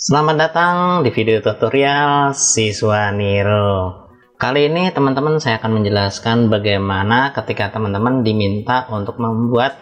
Selamat datang di video tutorial Siswa Niro. Kali ini teman-teman saya akan menjelaskan bagaimana ketika teman-teman diminta untuk membuat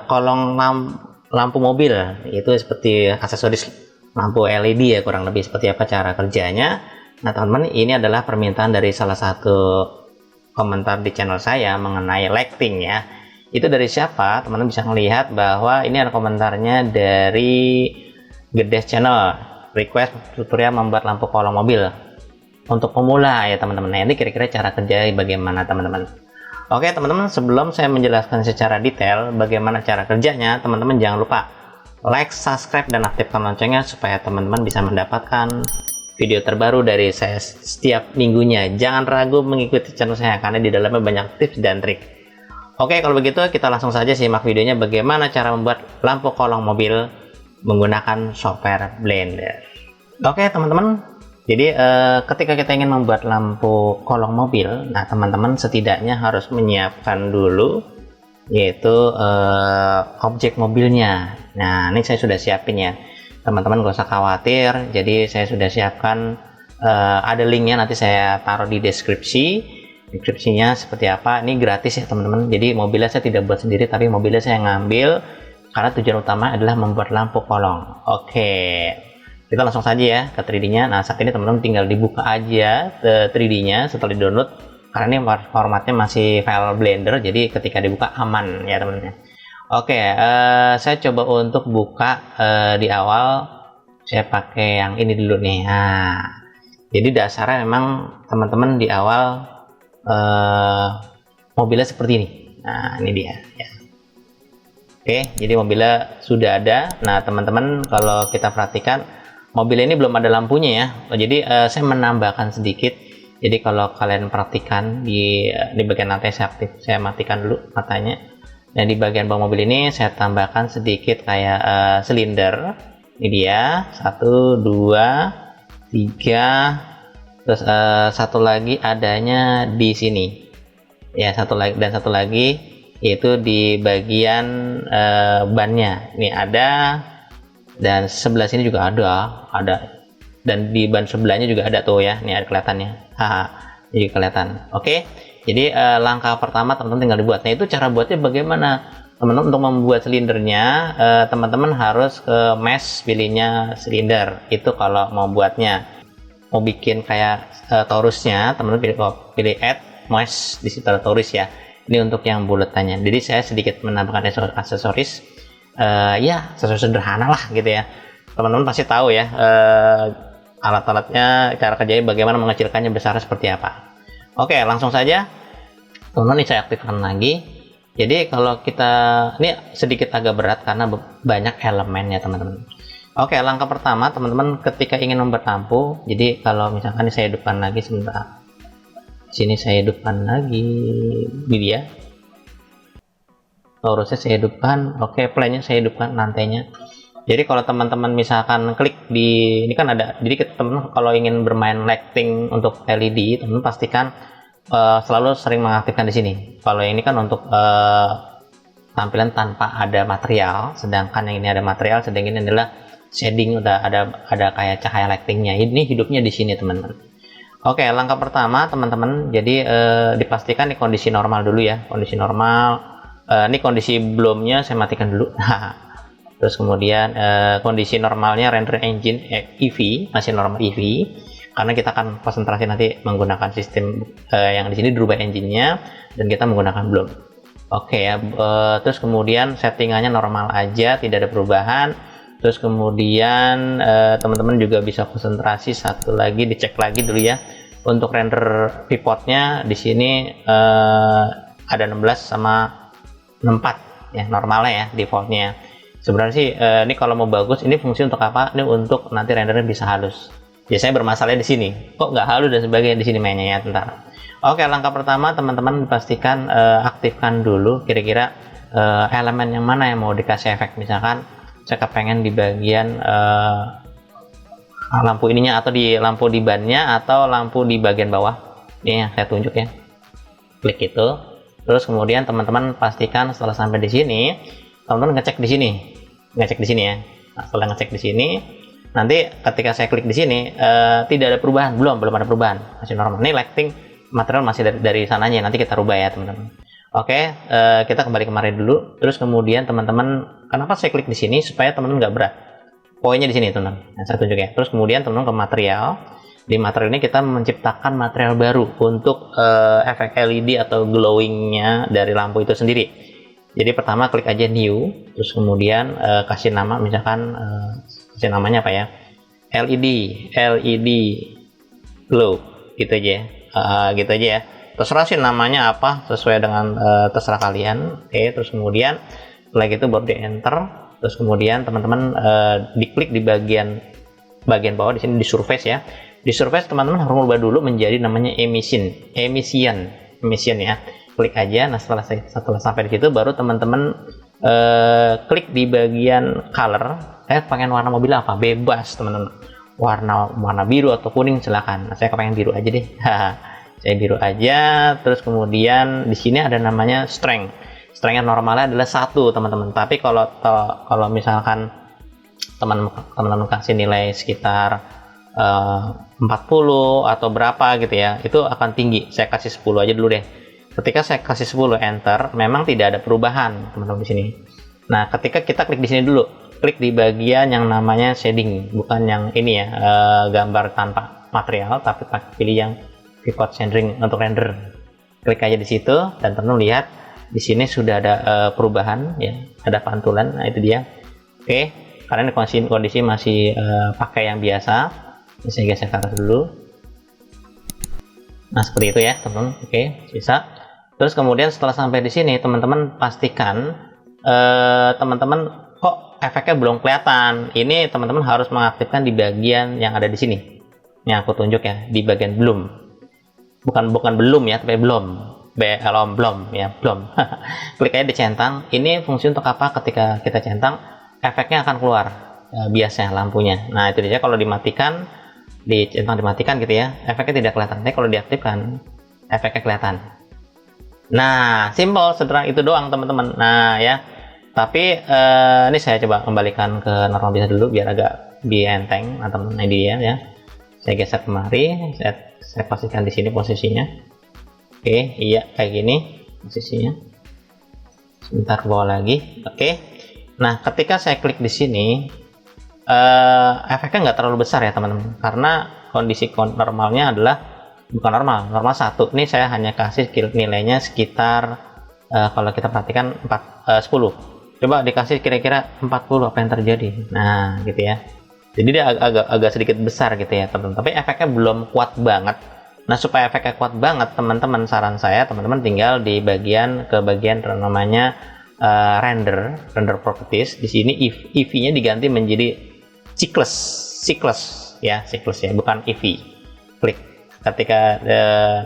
kolong lampu mobil, itu seperti aksesoris lampu LED ya, kurang lebih seperti apa cara kerjanya. Nah teman-teman, ini adalah permintaan dari salah satu komentar di channel saya mengenai lighting ya. Itu dari siapa? Teman-teman bisa melihat bahwa ini ada komentarnya dari Gedes Channel, request tutorial membuat lampu kolong mobil untuk pemula ya teman-teman. Nah, ini kira-kira cara kerja bagaimana teman-teman. Oke teman-teman, sebelum saya menjelaskan secara detail bagaimana cara kerjanya, teman-teman jangan lupa like, subscribe, dan aktifkan loncengnya supaya teman-teman bisa mendapatkan video terbaru dari saya setiap minggunya. Jangan ragu mengikuti channel saya karena di dalamnya banyak tips dan trik. Oke, kalau begitu kita langsung saja simak videonya bagaimana cara membuat lampu kolong mobil menggunakan software Blender. Oke teman-teman, jadi ketika kita ingin membuat lampu kolong mobil, nah teman-teman setidaknya harus menyiapkan dulu yaitu objek mobilnya. Nah ini saya sudah siapin ya teman-teman, gak usah khawatir. Jadi saya sudah siapkan, ada linknya, nanti saya taruh di deskripsinya seperti apa. Ini gratis ya teman-teman, jadi mobilnya saya tidak buat sendiri, tapi mobilnya saya ngambil karena tujuan utama adalah membuat lampu kolong. Oke, kita langsung saja ya ke 3D-nya. Nah, saat ini teman-teman tinggal dibuka aja 3D-nya setelah di-download, karena ini formatnya masih file Blender, jadi ketika dibuka aman ya teman-teman. Oke, saya coba untuk buka di awal, saya pakai yang ini dulu nih. Nah, jadi dasarnya memang teman-teman di awal mobilnya seperti ini. Nah, ini dia ya. Oke, jadi mobilnya sudah ada. Nah teman-teman, kalau kita perhatikan mobil ini belum ada lampunya ya. Jadi saya menambahkan sedikit. Jadi kalau kalian perhatikan di bagian lantai saya matikan dulu matanya. Dan di bagian bawah mobil ini saya tambahkan sedikit kayak silinder. Ini dia, 1, 2, 3. Terus satu lagi adanya di sini. Ya, satu lagi yaitu di bagian bannya. Ini ada, dan sebelah sini juga ada, dan di ban sebelahnya juga ada tuh ya. Ini ada kelihatannya, jadi kelihatan. Oke, jadi langkah pertama teman-teman tinggal dibuat. Nah itu cara buatnya bagaimana teman-teman. Untuk membuat silindernya teman-teman harus ke mesh, pilihnya silinder. Itu kalau mau buatnya. Mau bikin kayak torusnya, teman-teman pilih add mesh, di situ ada torus ya. Ini untuk yang buletannya. Jadi saya sedikit menambahkan aksesoris, ya aksesoris sederhana lah gitu ya. Teman-teman pasti tahu ya alat-alatnya, cara kerjanya bagaimana, mengecilkannya besarnya seperti apa. Oke, langsung saja teman-teman, ini saya aktifkan lagi. Jadi kalau kita, ini sedikit agak berat karena banyak elemennya teman-teman. Oke, langkah pertama teman-teman ketika ingin membuat lampu. Jadi kalau misalkan saya hidupkan lagi sebentar, sini saya hidupkan lagi di dia, torusnya saya hidupkan. Oke, plane-nya saya hidupkan, lantainya. Jadi kalau teman-teman misalkan klik di ini kan ada, jadi teman-teman kalau ingin bermain lighting untuk LED, teman-teman pastikan selalu sering mengaktifkan di sini. Kalau ini kan untuk tampilan tanpa ada material, sedangkan yang ini ada material, sedangkan ini adalah shading, udah ada kayak cahaya lightingnya. Ini hidupnya di sini teman-teman. Oke, langkah pertama teman-teman, jadi dipastikan di kondisi normal dulu ya, kondisi normal. Ini kondisi belumnya saya matikan dulu. Terus kemudian kondisi normalnya render engine EV, masih normal EV, karena kita akan konsentrasi nanti menggunakan sistem yang di sini dirubah engine-nya, dan kita menggunakan belum. Oke ya, terus kemudian settingannya normal aja, tidak ada perubahan. Terus kemudian teman-teman juga bisa konsentrasi satu lagi, dicek lagi dulu ya untuk render viewportnya. Di sini ada 16 sama 64 ya, normalnya ya, defaultnya. Sebenarnya sih ini kalau mau bagus, ini fungsi untuk apa? Ini untuk nanti rendernya bisa halus. Biasanya bermasalah di sini, kok nggak halus dan sebagainya, di sini mainnya ya. Bentar. Oke, langkah pertama teman-teman pastikan aktifkan dulu kira-kira elemen yang mana yang mau dikasih efek. Misalkan saya kepengen di bagian lampu ininya, atau di lampu di bannya, atau lampu di bagian bawah. Ini yang saya tunjuk ya. Klik itu. Terus kemudian teman-teman pastikan setelah sampai di sini, teman-teman ngecek di sini ya. Nah, setelah ngecek di sini, Nanti ketika saya klik di sini tidak ada perubahan, belum ada perubahan, masih normal. Ini lighting material masih dari sananya, nanti kita rubah ya teman-teman. Oke, kita kembali kemarin dulu. Terus kemudian teman-teman, kenapa saya klik di sini supaya teman-teman nggak berat? Poinnya di sini teman-teman. Nah, saya tunjuk ya. Terus kemudian teman-teman ke material. Di material ini kita menciptakan material baru untuk efek LED atau glowingnya dari lampu itu sendiri. Jadi pertama klik aja new, terus kemudian kasih nama, misalkan kasih namanya apa ya, LED glow, gitu aja, gitu aja ya. Terserah sih namanya apa, sesuai dengan terserah kalian. Oke, terus kemudian setelah itu baru di enter, terus kemudian teman-teman diklik di bagian bawah di sini di surface ya. Di surface teman-teman harus merubah dulu menjadi namanya emission ya. Klik aja. Nah setelah sampai di situ baru teman-teman klik di bagian color. Saya pengen warna mobil apa? Bebas teman-teman. Warna biru atau kuning silakan. Nah, saya kepengen biru aja deh. Saya biru aja. Terus kemudian di sini ada namanya strength. Strength normalnya adalah 1 teman-teman. Tapi kalau misalkan teman-teman kasih nilai sekitar 40 atau berapa gitu ya, itu akan tinggi. Saya kasih 10 aja dulu deh. Ketika saya kasih 10 enter, memang tidak ada perubahan teman-teman di sini. Nah, ketika kita klik di sini dulu, klik di bagian yang namanya shading, bukan yang ini ya, gambar tanpa material, tapi pilih yang viewport shading untuk render. Klik aja di situ dan teman-teman lihat di sini sudah ada perubahan ya, ada pantulan. Nah, itu dia. Oke, karena kondisi masih pakai yang biasa. Saya geser ke atas dulu. Nah seperti itu ya teman-teman. Oke, bisa. Terus kemudian setelah sampai di sini teman-teman pastikan teman-teman kok efeknya belum kelihatan. Ini teman-teman harus mengaktifkan di bagian yang ada di sini. Yang aku tunjuk ya, di bagian belum. Bukan belum ya, tapi belum. Belum ya, belum. Klik aja di centang. Ini fungsi untuk apa? Ketika kita centang, efeknya akan keluar biasanya lampunya. Nah itu dia, kalau dimatikan dimatikan gitu ya, efeknya tidak kelihatan. Tapi kalau diaktifkan, efeknya kelihatan. Nah, simple, sederhana itu doang teman-teman. Nah ya, tapi ini saya coba kembalikan ke normal biasa dulu biar agak enteng teman-teman. Ini dia ya. Saya geser kemari, saya pastikan di sini posisinya. Oke, iya kayak gini posisinya. Sebentar ke bawah lagi. Oke. Nah, ketika saya klik di sini, efeknya nggak terlalu besar ya teman-teman, karena kondisi normalnya adalah bukan normal 1. Ini saya hanya kasih nilainya sekitar kalau kita perhatikan 10. Coba dikasih kira-kira 40, apa yang terjadi? Nah gitu ya, jadi dia agak sedikit besar gitu ya teman-teman, tapi efeknya belum kuat banget. Nah supaya efeknya kuat banget teman-teman, saran saya teman-teman tinggal di bagian namanya render properties. Di sini EV-nya diganti menjadi cycles ya, bukan EV. Klik ketika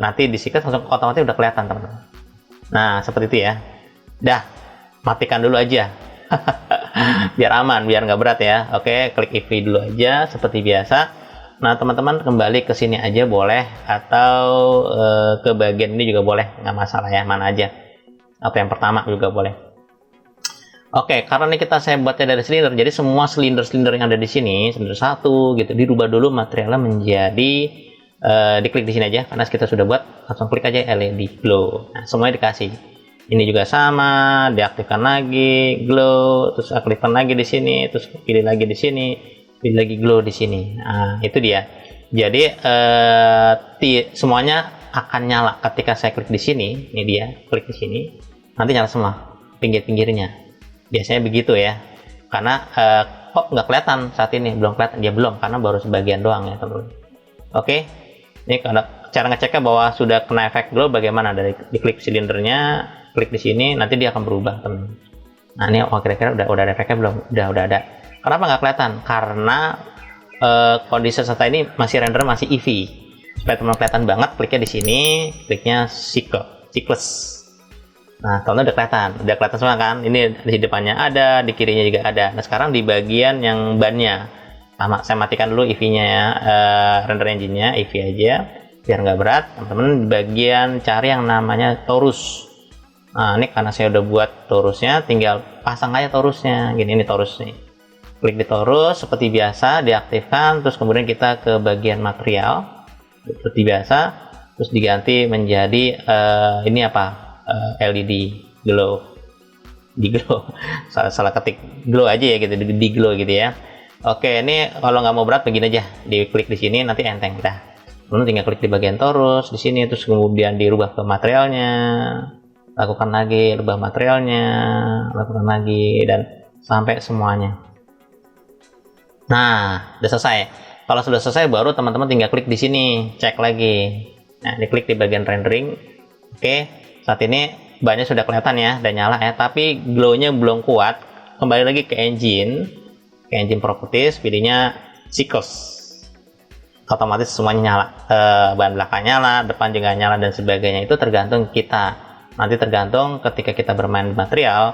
nanti di cycles langsung otomatis udah kelihatan teman-teman. Nah seperti itu ya. Dah, matikan dulu aja biar aman, biar nggak berat ya. Oke, klik EV dulu aja seperti biasa. Nah teman-teman kembali ke sini aja boleh, atau ke bagian ini juga boleh, nggak masalah ya, mana aja, atau yang pertama juga boleh. Oke, karena ini saya buatnya dari silinder, jadi semua silinder yang ada di sini, silinder 1 gitu, dirubah dulu materialnya menjadi diklik di sini aja, karena kita sudah buat, langsung klik aja LED glow. Nah, semuanya dikasih. Ini juga sama, diaktifkan lagi glow, terus aktifkan lagi di sini, terus pilih lagi di sini, pilih lagi glow di sini. Nah, itu dia. Jadi semuanya akan nyala ketika saya klik di sini. Ini dia, klik di sini, nanti nyala semua pinggir-pinggirnya. Biasanya begitu ya, karena kok nggak kelihatan saat ini, belum kelihatan, dia belum, karena baru sebagian doang ya teman-teman. Oke, ini cara ngeceknya bahwa sudah kena efek glow bagaimana, dari diklik silindernya, klik di sini, nanti dia akan berubah teman. Nah ini kira-kira udah ada efeknya belum? Udah ada. Kenapa nggak kelihatan? Karena kondisi saat ini masih render, masih EV. Supaya teman kelihatan banget, kliknya di sini, kliknya cycles. Nah, teman udah kelihatan semua kan? Ini di depannya ada, di kirinya juga ada. Nah, sekarang di bagian yang bannya, saya matikan dulu EV-nya ya, render engine-nya, EV aja, biar nggak berat. Teman-teman di bagian cari yang namanya torus. Nah, ini karena saya udah buat torusnya, tinggal pasang aja torusnya. Gini, ini torus nih. klik di torus seperti biasa, diaktifkan, terus kemudian kita ke bagian material seperti biasa, terus diganti menjadi ini apa, LED glow, di glow salah ketik glow aja ya gitu, di glow gitu ya. Oke, ini kalau nggak mau berat begini aja, diklik di sini nanti enteng dah. Lalu tinggal klik di bagian torus di sini, terus kemudian dirubah ke materialnya, lakukan lagi, rubah materialnya, lakukan lagi, dan sampai semuanya. Nah, udah selesai. Kalau sudah selesai, baru teman-teman tinggal klik di sini, cek lagi. Nah, diklik di bagian rendering. Oke, saat ini bannya sudah kelihatan ya, dan nyala ya, tapi glow-nya belum kuat. Kembali lagi ke engine properties, pilihnya cycles. Otomatis semuanya nyala, ban belakang nyala, depan juga nyala, dan sebagainya. Itu tergantung kita. Nanti tergantung ketika kita bermain material,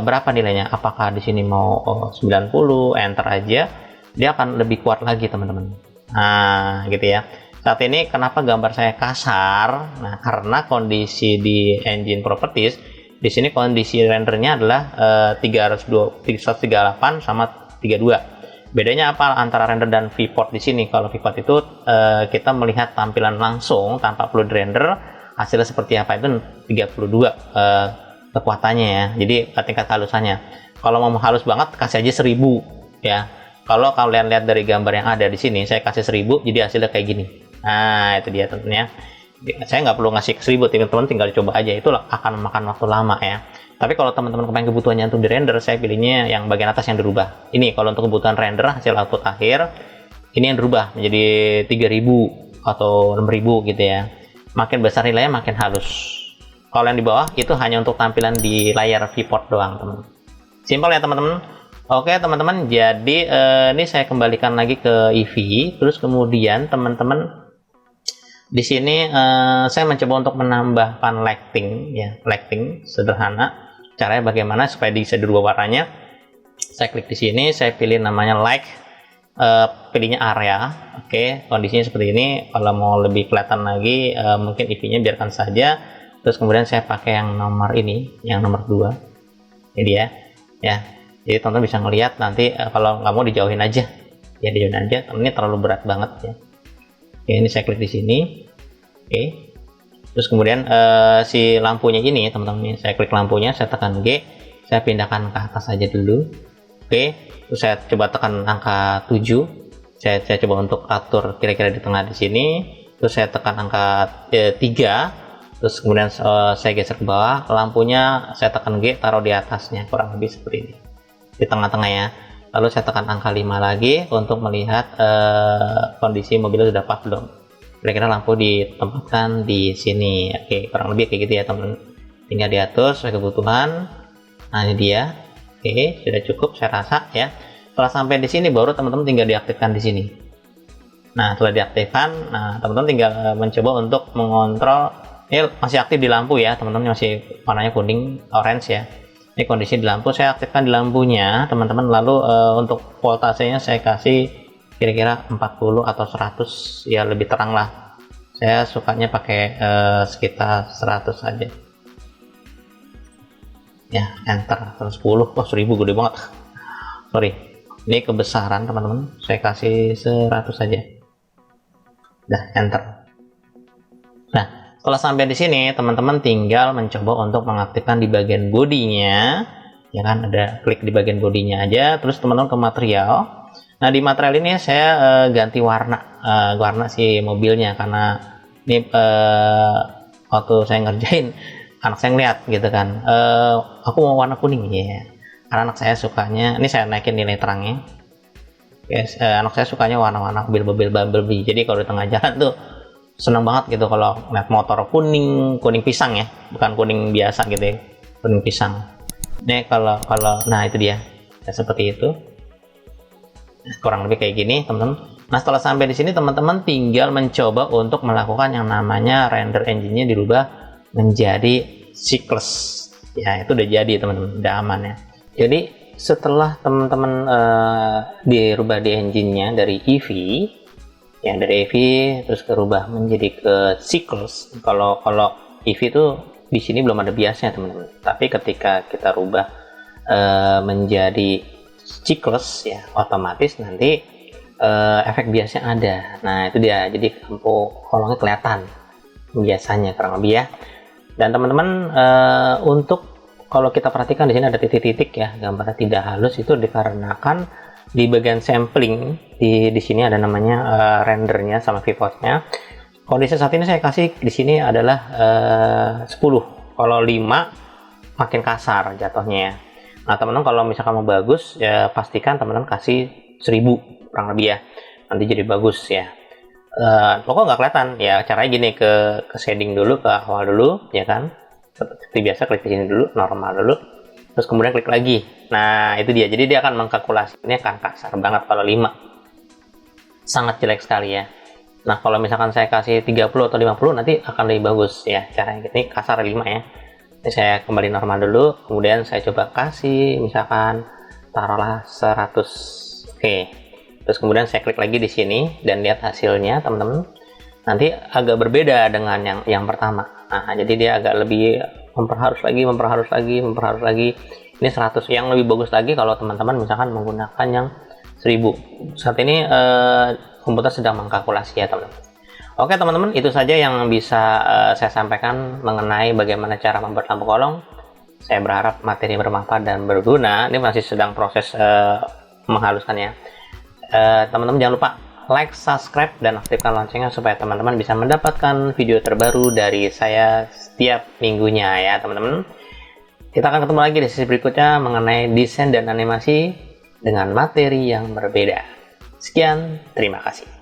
berapa nilainya. Apakah di sini mau 90, enter aja, dia akan lebih kuat lagi teman-teman. Nah gitu ya. Saat ini kenapa gambar saya kasar? Nah, karena kondisi di engine properties di sini kondisi rendernya adalah 138 sama 32. Bedanya apa antara render dan viewport di sini? Kalau viewport itu kita melihat tampilan langsung tanpa perlu di render, hasilnya seperti apa, itu 32 kekuatannya ya, jadi tingkat halusannya. Kalau mau halus banget kasih aja 1000 ya. Kalau kalian lihat dari gambar yang ada di sini, saya kasih 1000 jadi hasilnya kayak gini. Nah itu dia tentunya. Saya nggak perlu ngasih 1000, teman-teman tinggal coba aja, itu akan makan waktu lama ya. Tapi kalau teman-teman kepengen kebutuhannya untuk di render, saya pilihnya yang bagian atas yang dirubah. Ini kalau untuk kebutuhan render hasil output akhir, ini yang dirubah menjadi 3000 atau 6000 gitu ya. Makin besar nilainya makin halus. Kalau yang di bawah itu hanya untuk tampilan di layar viewport doang, teman. Simpel ya teman-teman. Oke teman-teman, jadi ini saya kembalikan lagi ke Eevee, terus kemudian teman-teman di sini saya mencoba untuk menambahkan lighting ya, lighting sederhana. Caranya bagaimana supaya bisa dirubah warnanya? Saya klik di sini, saya pilih namanya light, pilihnya area. Oke, kondisinya seperti ini. Kalau mau lebih kelihatan lagi, mungkin Eevee-nya biarkan saja. Terus kemudian saya pakai yang nomor ini, yang nomor 2. Ini dia ya. Jadi teman-teman bisa ngelihat nanti, kalau nggak mau dijauhin aja ya, dijauhin aja. Ini terlalu berat banget ya. Oke, ini saya klik di sini. Oke, terus kemudian si lampunya ini teman-teman, saya klik lampunya, saya tekan G, saya pindahkan ke atas saja dulu. Oke, terus saya coba tekan angka 7, saya coba untuk atur kira-kira di tengah di sini. Terus saya tekan angka 3, terus kemudian saya geser ke bawah, lampunya saya tekan G, taruh di atasnya, kurang lebih seperti ini, di tengah-tengah ya. Lalu saya tekan angka 5 lagi untuk melihat kondisi mobilnya sudah pas belum. Kira-kira lampu ditempatkan di sini. Oke, kurang lebih kayak gitu ya teman. Tinggal diatur sesuai kebutuhan. Nah ini dia. Oke, sudah cukup saya rasa ya. Setelah sampai di sini baru teman-teman tinggal diaktifkan di sini. Nah setelah diaktifkan, nah teman-teman tinggal mencoba untuk mengontrol. Ini masih aktif di lampu ya teman-teman, masih warnanya kuning orange ya. Ini kondisi di lampu, saya aktifkan di lampunya teman-teman. Lalu untuk voltasenya saya kasih kira-kira 40 atau 100 ya, lebih terang lah. Saya sukanya pakai sekitar 100 saja ya, enter. Terus 10, oh 1000 gede banget, sorry, ini kebesaran teman-teman, saya kasih 100 saja, dah enter. Nah kalau sampai di sini teman-teman tinggal mencoba untuk mengaktifkan di bagian bodinya ya kan, ada klik di bagian bodinya aja, terus teman-teman ke material. Nah di material ini saya ganti warna si mobilnya, karena ini waktu saya ngerjain anak saya ngeliat gitu kan, aku mau warna kuning ya, karena anak saya sukanya, ini saya naikin nilai terangnya guys. Anak saya sukanya warna-warna mobil-mobil Bumblebee, jadi kalau di tengah jalan tuh seneng banget gitu kalau lihat motor kuning pisang ya, bukan kuning biasa gitu ya, kuning pisang. Nih kalau nah itu dia ya, seperti itu kurang lebih kayak gini teman-teman. Nah setelah sampai di sini teman-teman tinggal mencoba untuk melakukan yang namanya render engine-nya dirubah menjadi cycles ya, itu udah jadi teman-teman, udah aman ya. Jadi setelah teman-teman dirubah di engine-nya dari Eevee ya, dari Eevee terus berubah menjadi ke cycles. Kalau Eevee itu di sini belum ada biasnya teman-teman, tapi ketika kita rubah menjadi siklus ya, otomatis nanti efek biasnya ada. Nah itu dia, jadi lampu kolongnya kelihatan biasanya kurang lebih ya. Dan teman-teman, untuk kalau kita perhatikan di sini ada titik-titik ya, gambarnya tidak halus, itu dikarenakan di bagian sampling di sini ada namanya rendernya sama viewportnya. Kondisi saat ini saya kasih di sini adalah 10. Kalau 5 makin kasar jatuhnya ya. Nah teman-teman, kalau misalkan mau bagus ya pastikan teman-teman kasih 1000 kurang lebih ya, nanti jadi bagus ya. Pokoknya nggak kelihatan ya. Caranya gini, ke shading dulu, ke awal dulu ya kan, seperti biasa klik di sini dulu, normal dulu, terus kemudian klik lagi. Nah itu dia, jadi dia akan mengkalkulasi, ini akan kasar banget kalau 5, sangat jelek sekali ya. Nah kalau misalkan saya kasih 30 atau 50 nanti akan lebih bagus ya. Caranya ini kasar 5 ya. Ini saya kembali normal dulu, kemudian saya coba kasih misalkan taruhlah 100. Oke, terus kemudian saya klik lagi di sini dan lihat hasilnya teman-teman. Nanti agak berbeda dengan yang pertama. Nah jadi dia agak lebih memperhalus lagi. Ini 100. Yang lebih bagus lagi kalau teman-teman misalkan menggunakan yang 1000. Saat ini komputer sedang mengkalkulasi ya teman-teman. Oke teman-teman, itu saja yang bisa saya sampaikan mengenai bagaimana cara membuat lampu kolong. Saya berharap materi bermanfaat dan berguna. Ini masih sedang proses menghaluskannya. Teman-teman jangan lupa like, subscribe, dan aktifkan loncengnya supaya teman-teman bisa mendapatkan video terbaru dari saya setiap minggunya ya teman-teman. Kita akan ketemu lagi di sesi berikutnya mengenai desain dan animasi dengan materi yang berbeda. Sekian, terima kasih.